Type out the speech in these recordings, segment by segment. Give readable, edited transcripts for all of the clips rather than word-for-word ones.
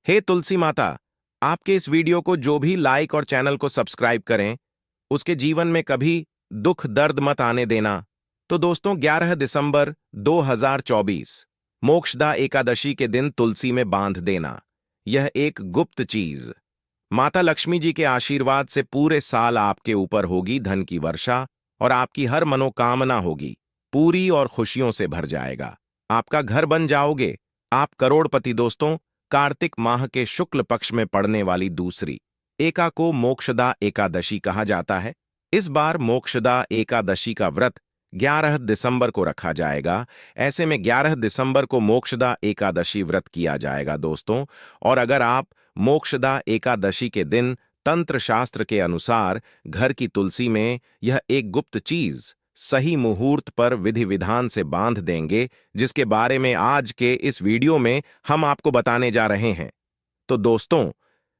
हे तुलसी माता, आपके इस वीडियो को जो भी लाइक और चैनल को सब्सक्राइब करें, उसके जीवन में कभी दुख दर्द मत आने देना। तो दोस्तों, 11 दिसंबर 2024 मोक्षदा एकादशी के दिन तुलसी में बांध देना। यह एक गुप्त चीज माता लक्ष्मी जी के आशीर्वाद से पूरे साल आपके ऊपर होगी धन की वर्षा, और आपकी हर मनोकामना होगी पूरी और खुशियों से भर जाएगा। आपका घर बन जाओगे, आप करोड़पति। दोस्तों, कार्तिक माह के शुक्ल पक्ष में पड़ने वाली दूसरी एका को मोक्षदा एकादशी कहा जाता है। इस बार मोक्षदा एकादशी का व्रत 11 दिसंबर को रखा जाएगा। ऐसे में 11 दिसंबर को मोक्षदा एकादशी व्रत किया जाएगा दोस्तों। और अगर आप मोक्षदा एकादशी के दिन तंत्र शास्त्र के अनुसार घर की तुलसी में यह एक गुप्त चीज सही मुहूर्त पर विधि विधान से बांध देंगे, जिसके बारे में आज के इस वीडियो में हम आपको बताने जा रहे हैं। तो दोस्तों,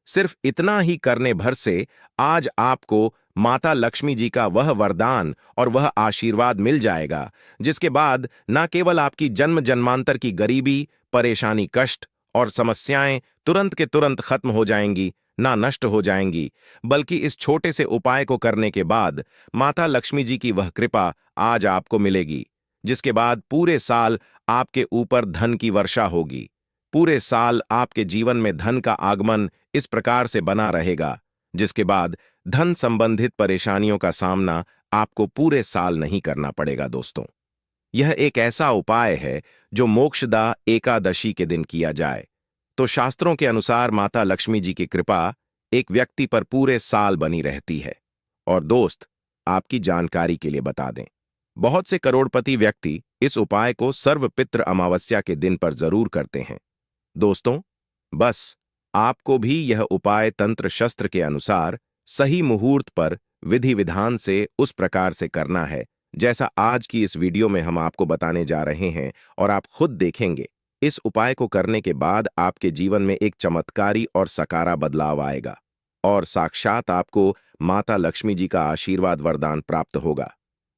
सिर्फ इतना ही करने भर से आज आपको माता लक्ष्मी जी का वह वरदान और वह आशीर्वाद मिल जाएगा, जिसके बाद न केवल आपकी जन्म जन्मांतर की गरीबी, परेशानी, कष्ट और समस्याएं तुरंत के तुरंत खत्म हो जाएंगी, ना नष्ट हो जाएंगी, बल्कि इस छोटे से उपाय को करने के बाद माता लक्ष्मी जी की वह कृपा आज आपको मिलेगी, जिसके बाद पूरे साल आपके ऊपर धन की वर्षा होगी। पूरे साल आपके जीवन में धन का आगमन इस प्रकार से बना रहेगा, जिसके बाद धन संबंधित परेशानियों का सामना आपको पूरे साल नहीं करना पड़ेगा। दोस्तों, यह एक ऐसा उपाय है जो मोक्षदा एकादशी के दिन किया जाए तो शास्त्रों के अनुसार माता लक्ष्मी जी की कृपा एक व्यक्ति पर पूरे साल बनी रहती है। और दोस्त, आपकी जानकारी के लिए बता दें, बहुत से करोड़पति व्यक्ति इस उपाय को सर्वपित्र अमावस्या के दिन पर जरूर करते हैं। दोस्तों, बस आपको भी यह उपाय तंत्र शस्त्र के अनुसार सही मुहूर्त पर विधि विधान से उस प्रकार से करना है जैसा आज की इस वीडियो में हम आपको बताने जा रहे हैं। और आप खुद देखेंगे, इस उपाय को करने के बाद आपके जीवन में एक चमत्कारी और सकारा बदलाव आएगा और साक्षात आपको माता लक्ष्मी जी का आशीर्वाद वरदान प्राप्त होगा।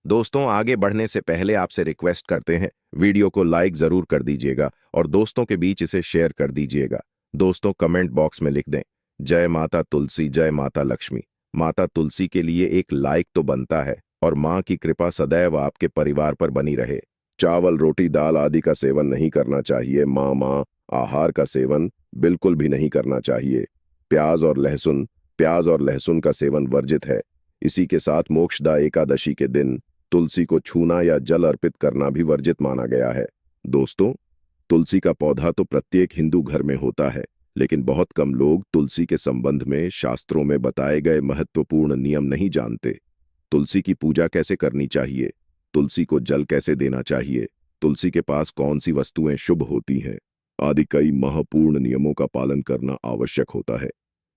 दोस्तों, आगे बढ़ने से पहले आपसे रिक्वेस्ट करते हैं, वीडियो को लाइक जरूर कर दीजिएगा और दोस्तों के बीच इसे शेयर कर दीजिएगा। दोस्तों, कमेंट बॉक्स में लिख दें, जय माता तुलसी, जय माता लक्ष्मी। माता तुलसी के लिए एक लाइक तो बनता है और मां की कृपा सदैव आपके परिवार पर बनी रहे। चावल, रोटी, दाल आदि का सेवन नहीं करना चाहिए। मां आहार का सेवन बिल्कुल भी नहीं करना चाहिए। प्याज और लहसुन का सेवन वर्जित है। इसी के साथ मोक्षदा एकादशी के दिन तुलसी को छूना या जल अर्पित करना भी वर्जित माना गया है। दोस्तों, तुलसी का पौधा तो प्रत्येक हिंदू घर में होता है, लेकिन बहुत कम लोग तुलसी के संबंध में शास्त्रों में बताए गए महत्वपूर्ण नियम नहीं जानते। तुलसी की पूजा कैसे करनी चाहिए, तुलसी को जल कैसे देना चाहिए, तुलसी के पास कौन सी वस्तुएं शुभ होती हैं आदि कई महत्वपूर्ण नियमों का पालन करना आवश्यक होता है।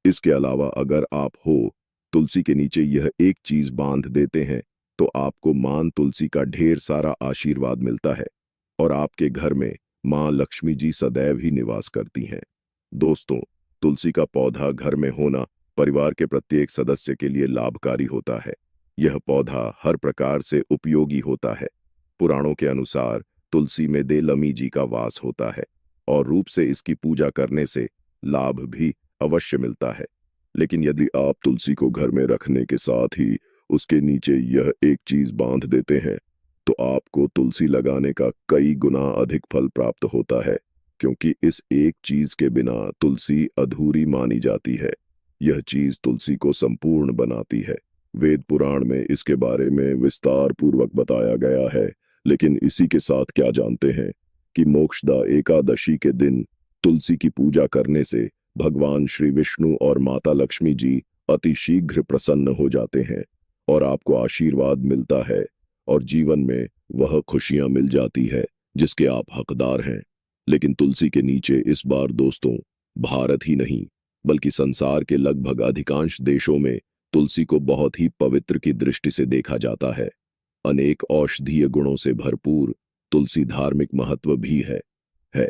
इसके अलावा अगर आप तुलसी के नीचे यह एक चीज बांध देते हैं तो आपको मां तुलसी का ढेर सारा आशीर्वाद मिलता है और आपके घर में मां लक्ष्मी जी सदैव ही निवास करती हैं। दोस्तों, तुलसी का पौधा घर में होना परिवार के प्रत्येक सदस्य के लिए लाभकारी होता है। यह पौधा हर प्रकार से उपयोगी होता है। पुराणों के अनुसार तुलसी में दे लमी जी का वास होता है और रूप से इसकी पूजा करने से लाभ भी अवश्य मिलता है। लेकिन यदि आप तुलसी को घर में रखने के साथ ही उसके नीचे यह एक चीज बांध देते हैं तो आपको तुलसी लगाने का कई गुना अधिक फल प्राप्त होता है, क्योंकि इस एक चीज के बिना तुलसी अधूरी मानी जाती है। यह चीज तुलसी को संपूर्ण बनाती है। वेद पुराण में इसके बारे में विस्तार पूर्वक बताया गया है। लेकिन इसी के साथ क्या जानते हैं कि मोक्षदा एकादशी के दिन तुलसी की पूजा करने से भगवान श्री विष्णु और माता लक्ष्मी जी अति शीघ्र प्रसन्न हो जाते हैं और आपको आशीर्वाद मिलता है और जीवन में वह खुशियां मिल जाती है जिसके आप हकदार हैं। लेकिन तुलसी के नीचे इस बार दोस्तों, भारत ही नहीं बल्कि संसार के लगभग अधिकांश देशों में तुलसी को बहुत ही पवित्र की दृष्टि से देखा जाता है। अनेक औषधीय गुणों से भरपूर तुलसी धार्मिक महत्व भी है।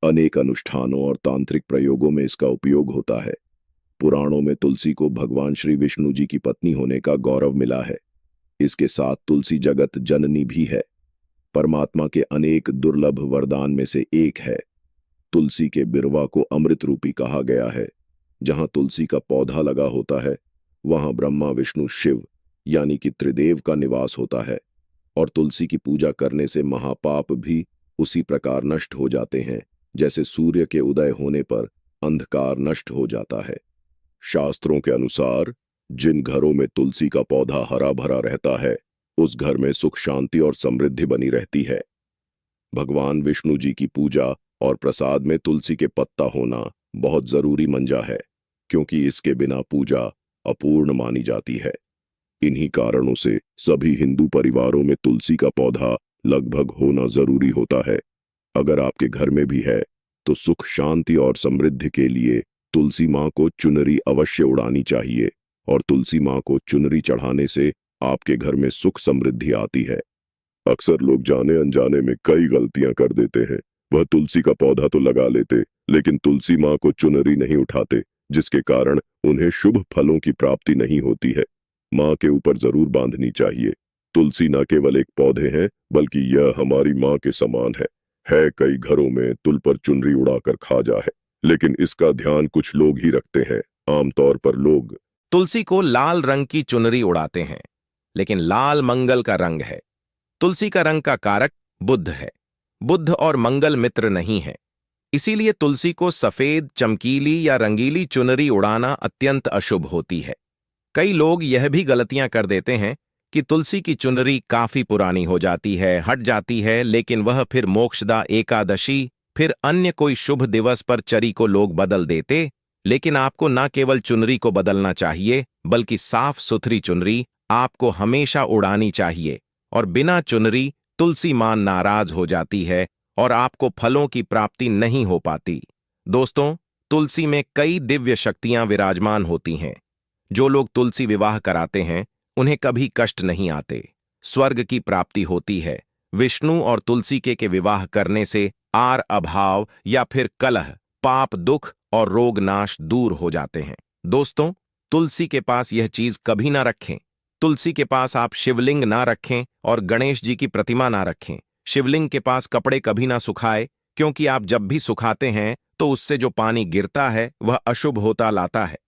अनेक अनुष्ठानों और तांत्रिक प्रयोगों में इसका उपयोग होता है। पुराणों में तुलसी को भगवान श्री विष्णु जी की पत्नी होने का गौरव मिला है। इसके साथ तुलसी जगत जननी भी है, परमात्मा के अनेक दुर्लभ वरदान में से एक है। तुलसी के बिरवा को अमृत रूपी कहा गया है। जहां तुलसी का पौधा लगा होता है वहां ब्रह्मा विष्णु शिव यानी कि त्रिदेव का निवास होता है, और तुलसी की पूजा करने से महापाप भी उसी प्रकार नष्ट हो जाते हैं जैसे सूर्य के उदय होने पर अंधकार नष्ट हो जाता है। शास्त्रों के अनुसार जिन घरों में तुलसी का पौधा हरा भरा रहता है उस घर में सुख शांति और समृद्धि बनी रहती है। भगवान विष्णु जी की पूजा और प्रसाद में तुलसी के पत्ता होना बहुत जरूरी मंजा है, क्योंकि इसके बिना पूजा अपूर्ण मानी जाती है। इन्हीं कारणों से सभी हिंदू परिवारों में तुलसी का पौधा लगभग होना जरूरी होता है। अगर आपके घर में भी है तो सुख शांति और समृद्धि के लिए तुलसी माँ को चुनरी अवश्य उड़ानी चाहिए, और तुलसी माँ को चुनरी चढ़ाने से आपके घर में सुख समृद्धि आती है। अक्सर लोग जाने अनजाने में कई गलतियां कर देते हैं। वह तुलसी का पौधा तो लगा लेते लेकिन तुलसी माँ को चुनरी नहीं उठाते, जिसके कारण उन्हें शुभ फलों की प्राप्ति नहीं होती है। माँ के ऊपर जरूर बांधनी चाहिए। तुलसी न केवल एक पौधे हैं बल्कि यह हमारी माँ के समान है। कई घरों में तुल पर चुनरी उड़ाकर खा जा है, लेकिन इसका ध्यान कुछ लोग ही रखते हैं। आमतौर पर लोग तुलसी को लाल रंग की चुनरी उड़ाते हैं, लेकिन लाल मंगल का रंग है। तुलसी का रंग का कारक बुध है। बुध और मंगल मित्र नहीं है, इसीलिए तुलसी को सफेद, चमकीली या रंगीली चुनरी उड़ाना अत्यंत अशुभ होती है। कई लोग यह भी गलतियां कर देते हैं कि तुलसी की चुनरी काफी पुरानी हो जाती है, हट जाती है, लेकिन वह फिर मोक्षदा एकादशी फिर अन्य कोई शुभ दिवस पर चरी को लोग बदल देते। लेकिन आपको न केवल चुनरी को बदलना चाहिए बल्कि साफ सुथरी चुनरी आपको हमेशा उड़ानी चाहिए, और बिना चुनरी तुलसी मां नाराज हो जाती है और आपको फलों की प्राप्ति नहीं हो पाती। दोस्तों, तुलसी में कई दिव्य शक्तियां विराजमान होती हैं। जो लोग तुलसी विवाह कराते हैं उन्हें कभी कष्ट नहीं आते, स्वर्ग की प्राप्ति होती है। विष्णु और तुलसी के विवाह करने से आर अभाव या फिर कलह, पाप, दुख और रोग नाश दूर हो जाते हैं। दोस्तों, तुलसी के पास यह चीज कभी ना रखें। तुलसी के पास आप शिवलिंग ना रखें और गणेश जी की प्रतिमा ना रखें। शिवलिंग के पास कपड़े कभी ना सुखाए, क्योंकि आप जब भी सुखाते हैं तो उससे जो पानी गिरता है वह अशुभ होता लाता है,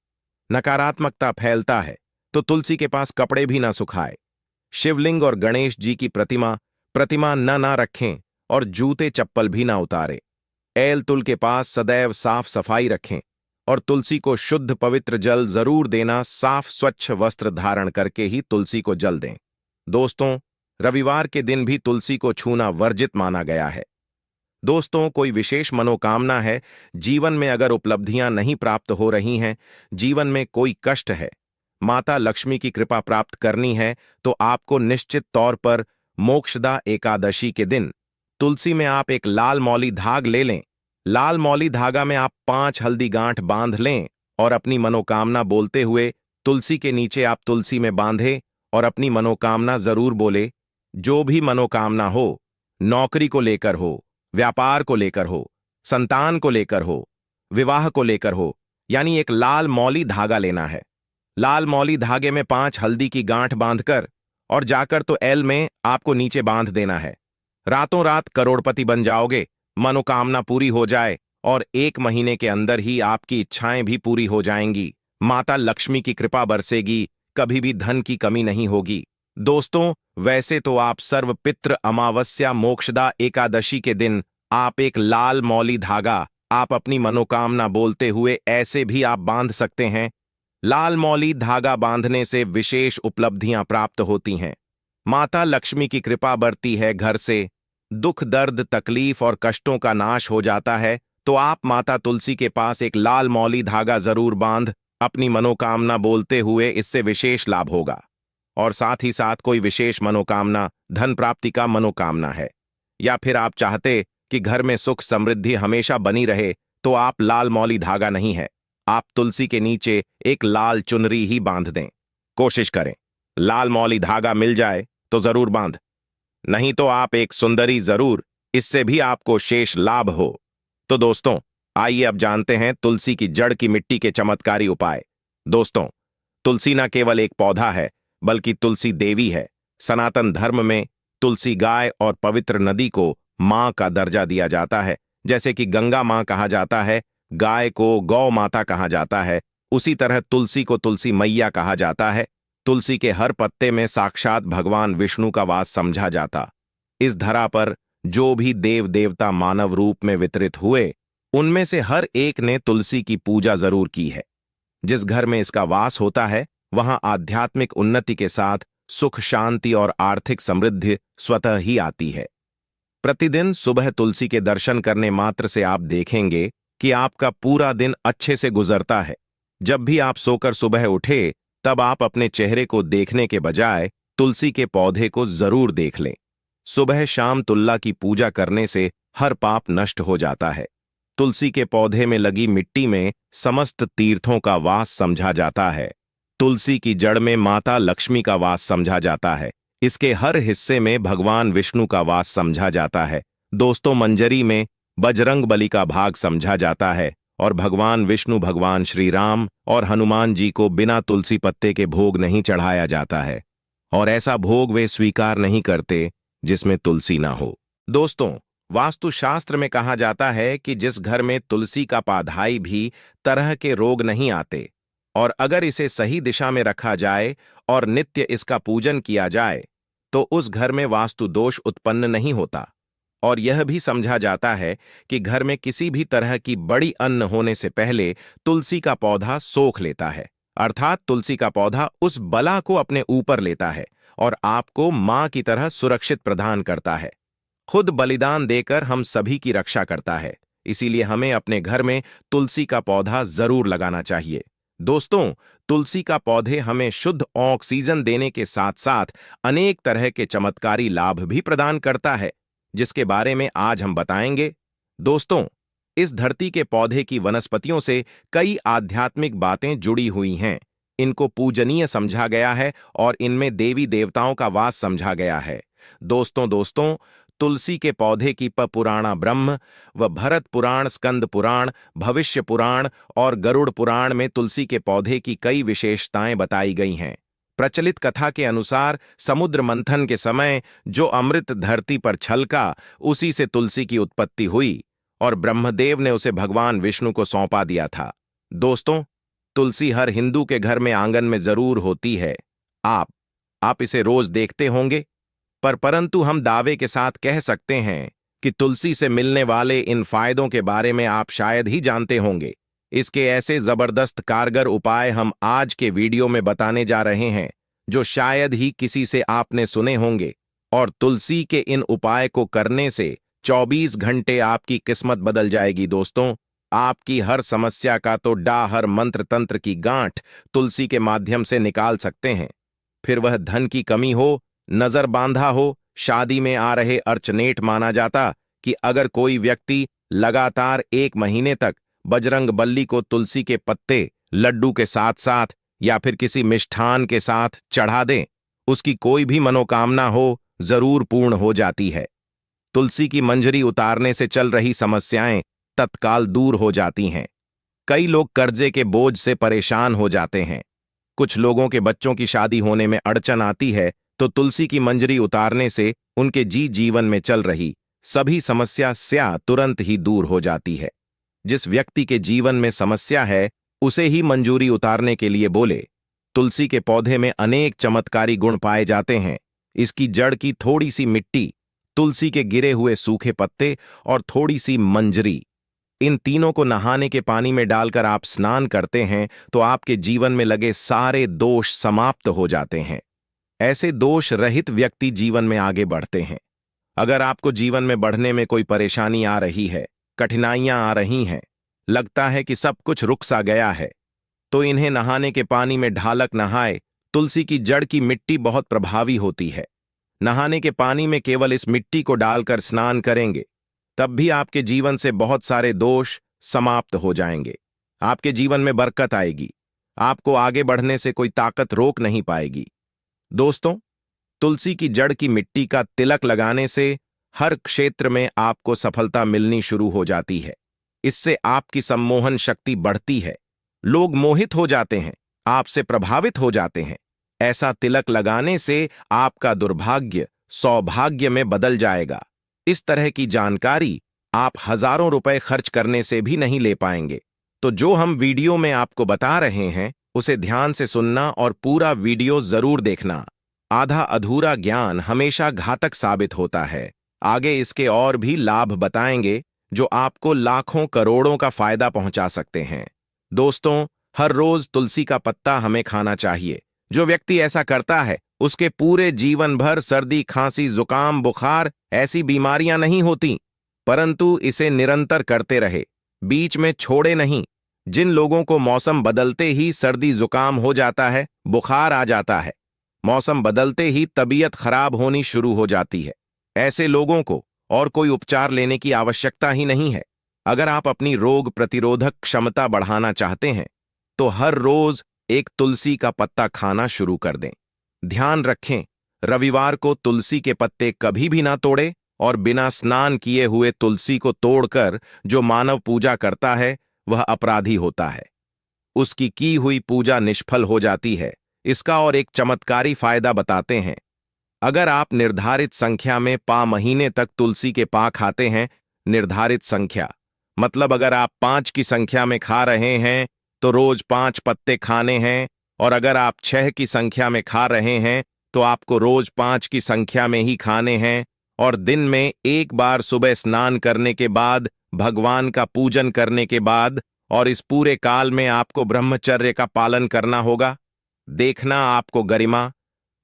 नकारात्मकता फैलता है। तो तुलसी के पास कपड़े भी ना सुखाए। शिवलिंग और गणेश जी की प्रतिमा ना रखें और जूते चप्पल भी ना उतारे। एल तुल के पास सदैव साफ सफाई रखें और तुलसी को शुद्ध पवित्र जल जरूर देना। साफ स्वच्छ वस्त्र धारण करके ही तुलसी को जल दें। दोस्तों, रविवार के दिन भी तुलसी को छूना वर्जित माना गया है। दोस्तों, कोई विशेष मनोकामना है, जीवन में अगर उपलब्धियां नहीं प्राप्त हो रही हैं, जीवन में कोई कष्ट है, माता लक्ष्मी की कृपा प्राप्त करनी है, तो आपको निश्चित तौर पर मोक्षदा एकादशी के दिन तुलसी में आप एक लाल मौली धाग ले लें। लाल मौली धागा में आप 5 हल्दी गांठ बांध लें और अपनी मनोकामना बोलते हुए तुलसी के नीचे आप तुलसी में बांधे और अपनी मनोकामना जरूर बोले। जो भी मनोकामना हो, नौकरी को लेकर हो, व्यापार को लेकर हो, संतान को लेकर हो, विवाह को लेकर हो, यानी एक लाल मौली धागा लेना है। लाल मौली धागे में 5 हल्दी की गांठ बांधकर और जाकर तो एल में आपको नीचे बांध देना है। रातों रात करोड़पति बन जाओगे, मनोकामना पूरी हो जाए और 1 महीने के अंदर ही आपकी इच्छाएं भी पूरी हो जाएंगी। माता लक्ष्मी की कृपा बरसेगी, कभी भी धन की कमी नहीं होगी। दोस्तों, वैसे तो आप सर्वपित्र अमावस्या मोक्षदा एकादशी के दिन आप एक लाल मौली धागा आप अपनी मनोकामना बोलते हुए ऐसे भी आप बांध सकते हैं। लाल मौली धागा बांधने से विशेष उपलब्धियां प्राप्त होती हैं। माता लक्ष्मी की कृपा बरती है घर से, दुख दर्द तकलीफ और कष्टों का नाश हो जाता है। तो आप माता तुलसी के पास एक लाल मौली धागा जरूर बांध अपनी मनोकामना बोलते हुए, इससे विशेष लाभ होगा। और साथ ही साथ कोई विशेष मनोकामना, धन प्राप्ति का मनोकामना है, या फिर आप चाहते कि घर में सुख समृद्धि हमेशा बनी रहे, तो आप लाल मौली धागा नहीं है, आप तुलसी के नीचे एक लाल चुनरी ही बांध दें। कोशिश करें लाल मौली धागा मिल जाए तो जरूर बांध, नहीं तो आप एक सुंदरी जरूर, इससे भी आपको शेष लाभ हो। तो दोस्तों, आइए अब जानते हैं तुलसी की जड़ की मिट्टी के चमत्कारी उपाय। दोस्तों, तुलसी न केवल एक पौधा है बल्कि तुलसी देवी है। सनातन धर्म में तुलसी गाय और पवित्र नदी को मां का दर्जा दिया जाता है, जैसे कि गंगा मां कहा जाता है, गाय को गौ माता कहा जाता है, उसी तरह तुलसी को तुलसी मैया कहा जाता है। तुलसी के हर पत्ते में साक्षात भगवान विष्णु का वास समझा जाता। इस धरा पर जो भी देव देवता मानव रूप में वितरित हुए, उनमें से हर एक ने तुलसी की पूजा जरूर की है। जिस घर में इसका वास होता है, वहां आध्यात्मिक उन्नति के साथ सुख, शांति और आर्थिक समृद्धि स्वतः ही आती है। प्रतिदिन सुबह तुलसी के दर्शन करने मात्र से आप देखेंगे कि आपका पूरा दिन अच्छे से गुजरता है। जब भी आप सोकर सुबह उठे, तब आप अपने चेहरे को देखने के बजाय तुलसी के पौधे को जरूर देख लें। सुबह शाम तुल्ला की पूजा करने से हर पाप नष्ट हो जाता है। तुलसी के पौधे में लगी मिट्टी में समस्त तीर्थों का वास समझा जाता है। तुलसी की जड़ में माता लक्ष्मी का वास समझा जाता है। इसके हर हिस्से में भगवान विष्णु का वास समझा जाता है। दोस्तों, मंजरी में बजरंग बली का भाग समझा जाता है और भगवान विष्णु, भगवान श्री राम और हनुमान जी को बिना तुलसी पत्ते के भोग नहीं चढ़ाया जाता है, और ऐसा भोग वे स्वीकार नहीं करते जिसमें तुलसी ना हो। दोस्तों, वास्तुशास्त्र में कहा जाता है कि जिस घर में तुलसी का पौधाई भी तरह के रोग नहीं आते, और अगर इसे सही दिशा में रखा जाए और नित्य इसका पूजन किया जाए, तो उस घर में वास्तु दोष उत्पन्न नहीं होता। और यह भी समझा जाता है कि घर में किसी भी तरह की बड़ी अन्न होने से पहले तुलसी का पौधा सोख लेता है, अर्थात तुलसी का पौधा उस बला को अपने ऊपर लेता है और आपको मां की तरह सुरक्षित प्रदान करता है। खुद बलिदान देकर हम सभी की रक्षा करता है। इसीलिए हमें अपने घर में तुलसी का पौधा जरूर लगाना चाहिए। दोस्तों, तुलसी का पौधे हमें शुद्ध ऑक्सीजन देने के साथ साथ अनेक तरह के चमत्कारी लाभ भी प्रदान करता है, जिसके बारे में आज हम बताएंगे। दोस्तों, इस धरती के पौधे की वनस्पतियों से कई आध्यात्मिक बातें जुड़ी हुई हैं। इनको पूजनीय समझा गया है और इनमें देवी देवताओं का वास समझा गया है। दोस्तों, तुलसी के पौधे की पुराण ब्रह्म व भरत पुराण, स्कंद पुराण, भविष्य पुराण और गरुड़ पुराण में तुलसी के पौधे की कई विशेषताएं बताई गई हैं। प्रचलित कथा के अनुसार समुद्र मंथन के समय जो अमृत धरती पर छलका, उसी से तुलसी की उत्पत्ति हुई और ब्रह्मदेव ने उसे भगवान विष्णु को सौंपा दिया था। दोस्तों, तुलसी हर हिंदू के घर में आंगन में जरूर होती है। आप इसे रोज देखते होंगे, परंतु हम दावे के साथ कह सकते हैं कि तुलसी से मिलने वाले इन फायदों के बारे में आप शायद ही जानते होंगे। इसके ऐसे जबरदस्त कारगर उपाय हम आज के वीडियो में बताने जा रहे हैं, जो शायद ही किसी से आपने सुने होंगे। और तुलसी के इन उपाय को करने से 24 घंटे आपकी किस्मत बदल जाएगी। दोस्तों, आपकी हर समस्या का तो हर मंत्र तंत्र की गांठ तुलसी के माध्यम से निकाल सकते हैं। फिर वह धन की कमी हो, नजर बांधा हो, शादी में आ रहे अर्चनेट। माना जाता कि अगर कोई व्यक्ति लगातार 1 महीने तक बजरंग बल्ली को तुलसी के पत्ते लड्डू के साथ साथ या फिर किसी मिष्ठान के साथ चढ़ा दें, उसकी कोई भी मनोकामना हो जरूर पूर्ण हो जाती है। तुलसी की मंजरी उतारने से चल रही समस्याएं तत्काल दूर हो जाती हैं। कई लोग कर्जे के बोझ से परेशान हो जाते हैं। कुछ लोगों के बच्चों की शादी होने में अड़चन आती है, तो तुलसी की मंजरी उतारने से उनके जीवन में चल रही सभी समस्या तुरंत ही दूर हो जाती है। जिस व्यक्ति के जीवन में समस्या है, उसे ही मंजूरी उतारने के लिए बोले। तुलसी के पौधे में अनेक चमत्कारी गुण पाए जाते हैं। इसकी जड़ की थोड़ी सी मिट्टी, तुलसी के गिरे हुए सूखे पत्ते और थोड़ी सी मंजरी, इन तीनों को नहाने के पानी में डालकर आप स्नान करते हैं तो आपके जीवन में लगे सारे दोष समाप्त हो जाते हैं। ऐसे दोष रहित व्यक्ति जीवन में आगे बढ़ते हैं। अगर आपको जीवन में बढ़ने में कोई परेशानी आ रही है, कठिनाइयां आ रही हैं, लगता है कि सब कुछ रुक सा गया है, तो इन्हें नहाने के पानी में ढालक नहाए। तुलसी की जड़ की मिट्टी बहुत प्रभावी होती है। नहाने के पानी में केवल इस मिट्टी को डालकर स्नान करेंगे, तब भी आपके जीवन से बहुत सारे दोष समाप्त हो जाएंगे। आपके जीवन में बरकत आएगी। आपको आगे बढ़ने से कोई ताकत रोक नहीं पाएगी। दोस्तों, तुलसी की जड़ की मिट्टी का तिलक लगाने से हर क्षेत्र में आपको सफलता मिलनी शुरू हो जाती है। इससे आपकी सम्मोहन शक्ति बढ़ती है। लोग मोहित हो जाते हैं, आपसे प्रभावित हो जाते हैं। ऐसा तिलक लगाने से आपका दुर्भाग्य सौभाग्य में बदल जाएगा। इस तरह की जानकारी आप हजारों रुपए खर्च करने से भी नहीं ले पाएंगे। तो जो हम वीडियो में आपको बता रहे हैं उसे ध्यान से सुनना और पूरा वीडियो जरूर देखना। आधा अधूरा ज्ञान हमेशा घातक साबित होता है। आगे इसके और भी लाभ बताएंगे जो आपको लाखों करोड़ों का फायदा पहुंचा सकते हैं। दोस्तों, हर रोज तुलसी का पत्ता हमें खाना चाहिए। जो व्यक्ति ऐसा करता है उसके पूरे जीवन भर सर्दी, खांसी, जुकाम, बुखार ऐसी बीमारियां नहीं होती, परंतु इसे निरंतर करते रहे, बीच में छोड़े नहीं। जिन लोगों को मौसम बदलते ही सर्दी जुकाम हो जाता है, बुखार आ जाता है, मौसम बदलते ही तबीयत खराब होनी शुरू हो जाती है, ऐसे लोगों को और कोई उपचार लेने की आवश्यकता ही नहीं है। अगर आप अपनी रोग प्रतिरोधक क्षमता बढ़ाना चाहते हैं तो हर रोज एक तुलसी का पत्ता खाना शुरू कर दें। ध्यान रखें, रविवार को तुलसी के पत्ते कभी भी ना तोड़े, और बिना स्नान किए हुए तुलसी को तोड़कर जो मानव पूजा करता है वह अपराधी होता है। उसकी की हुई पूजा निष्फल हो जाती है। इसका और एक चमत्कारी फायदा बताते हैं। अगर आप निर्धारित संख्या में महीने तक तुलसी के पा खाते हैं, निर्धारित संख्या मतलब अगर आप 5 की संख्या में खा रहे हैं तो रोज 5 पत्ते खाने हैं, और अगर आप 6 की संख्या में खा रहे हैं तो आपको रोज 5 की संख्या में ही खाने हैं, और दिन में एक बार सुबह स्नान करने के बाद, भगवान का पूजन करने के बाद, और इस पूरे काल में आपको ब्रह्मचर्य का पालन करना होगा। देखना, आपको गरिमा,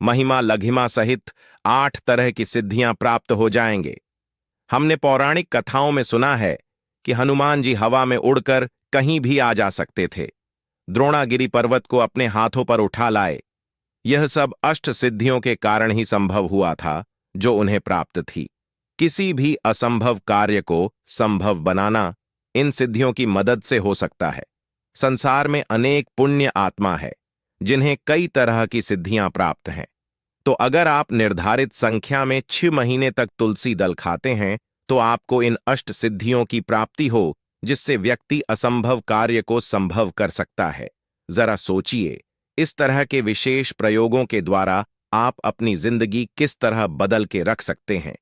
महिमा, लघिमा सहित 8 तरह की सिद्धियां प्राप्त हो जाएंगे। हमने पौराणिक कथाओं में सुना है कि हनुमान जी हवा में उड़कर कहीं भी आ जा सकते थे, द्रोणागिरी पर्वत को अपने हाथों पर उठा लाए। यह सब अष्ट सिद्धियों के कारण ही संभव हुआ था जो उन्हें प्राप्त थी। किसी भी असंभव कार्य को संभव बनाना इन सिद्धियों की मदद से हो सकता है। संसार में अनेक पुण्य आत्मा है जिन्हें कई तरह की सिद्धियां प्राप्त हैं। तो अगर आप निर्धारित संख्या में 6 महीने तक तुलसी दल खाते हैं तो आपको इन अष्ट सिद्धियों की प्राप्ति हो, जिससे व्यक्ति असंभव कार्य को संभव कर सकता है। जरा सोचिए, इस तरह के विशेष प्रयोगों के द्वारा आप अपनी जिंदगी किस तरह बदल के रख सकते हैं।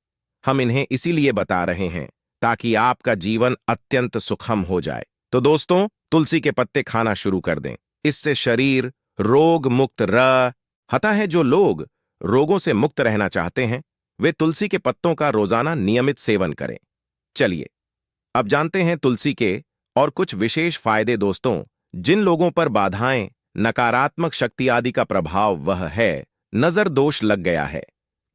हम इन्हें इसीलिए बता रहे हैं ताकि आपका जीवन अत्यंत सुखम हो जाए। तो दोस्तों, तुलसी के पत्ते खाना शुरू कर दें। इससे शरीर रोग मुक्त रहता है। जो लोग रोगों से मुक्त रहना चाहते हैं वे तुलसी के पत्तों का रोजाना नियमित सेवन करें। चलिए अब जानते हैं तुलसी के और कुछ विशेष फायदे। दोस्तों, जिन लोगों पर बाधाएं, नकारात्मक शक्ति आदि का प्रभाव वह है, नजर दोष लग गया है,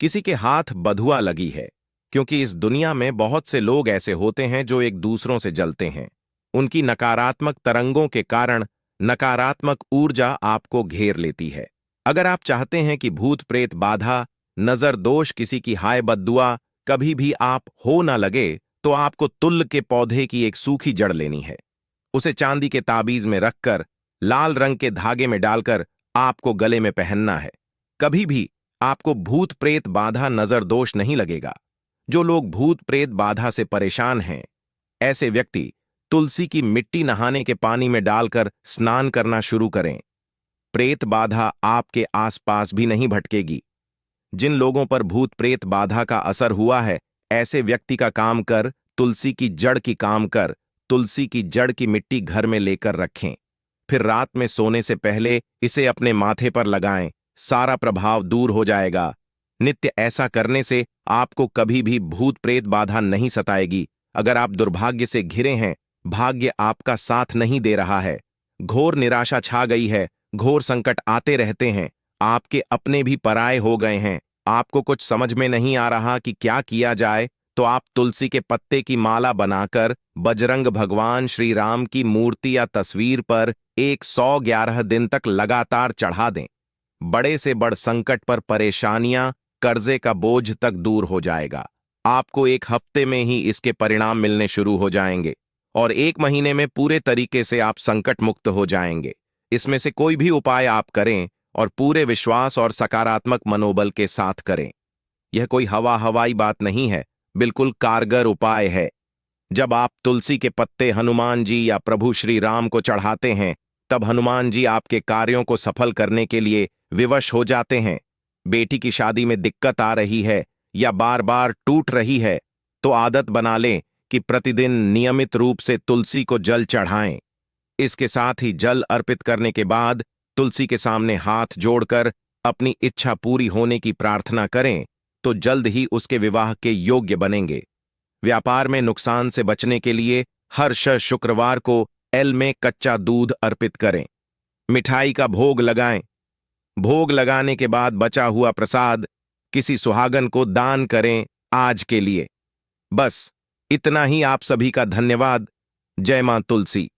किसी के हाथ बधुआ लगी है, क्योंकि इस दुनिया में बहुत से लोग ऐसे होते हैं जो एक दूसरों से जलते हैं। उनकी नकारात्मक तरंगों के कारण नकारात्मक ऊर्जा आपको घेर लेती है। अगर आप चाहते हैं कि भूत प्रेत बाधा, नजर दोष, किसी की हाय बद्दुआ कभी भी आप हो ना लगे, तो आपको तुल्ल के पौधे की एक सूखी जड़ लेनी है। उसे चांदी के ताबीज में रखकर लाल रंग के धागे में डालकर आपको गले में पहनना है। कभी भी आपको भूत प्रेत बाधा, नजर दोष नहीं लगेगा। जो लोग भूत प्रेत बाधा से परेशान हैं, ऐसे व्यक्ति तुलसी की मिट्टी नहाने के पानी में डालकर स्नान करना शुरू करें। प्रेत बाधा आपके आसपास भी नहीं भटकेगी। जिन लोगों पर भूत प्रेत बाधा का असर हुआ है, ऐसे व्यक्ति का काम कर तुलसी की जड़ की काम कर तुलसी की जड़ की मिट्टी घर में लेकर रखें। फिर रात में सोने से पहले इसे अपने माथे पर लगाएं। सारा प्रभाव दूर हो जाएगा। नित्य ऐसा करने से आपको कभी भी भूत प्रेत बाधा नहीं सताएगी। अगर आप दुर्भाग्य से घिरे हैं, भाग्य आपका साथ नहीं दे रहा है, घोर निराशा छा गई है, घोर संकट आते रहते हैं, आपके अपने भी पराये हो गए हैं, आपको कुछ समझ में नहीं आ रहा कि क्या किया जाए, तो आप तुलसी के पत्ते की माला बनाकर बजरंग भगवान श्री राम की मूर्ति या तस्वीर पर 111 दिन तक लगातार चढ़ा दें। बड़े से बड़ संकट पर परेशानियां, कर्जे का बोझ तक दूर हो जाएगा। आपको 1 हफ्ते में ही इसके परिणाम मिलने शुरू हो जाएंगे और 1 महीने में पूरे तरीके से आप संकट मुक्त हो जाएंगे। इसमें से कोई भी उपाय आप करें और पूरे विश्वास और सकारात्मक मनोबल के साथ करें। यह कोई हवाई बात नहीं है, बिल्कुल कारगर उपाय है। जब आप तुलसी के पत्ते हनुमान जी या प्रभु श्री राम को चढ़ाते हैं, तब हनुमान जी आपके कार्यों को सफल करने के लिए विवश हो जाते हैं। बेटी की शादी में दिक्कत आ रही है या बार बार टूट रही है, तो आदत बना लें कि प्रतिदिन नियमित रूप से तुलसी को जल चढ़ाएं। इसके साथ ही जल अर्पित करने के बाद तुलसी के सामने हाथ जोड़कर अपनी इच्छा पूरी होने की प्रार्थना करें तो जल्द ही उसके विवाह के योग्य बनेंगे। व्यापार में नुकसान से बचने के लिए हर शुक्रवार को एल में कच्चा दूध अर्पित करें। मिठाई का भोग लगाएं। भोग लगाने के बाद बचा हुआ प्रसाद किसी सुहागन को दान करें आज के लिए। बस इतना ही। आप सभी का धन्यवाद। जय मां तुलसी।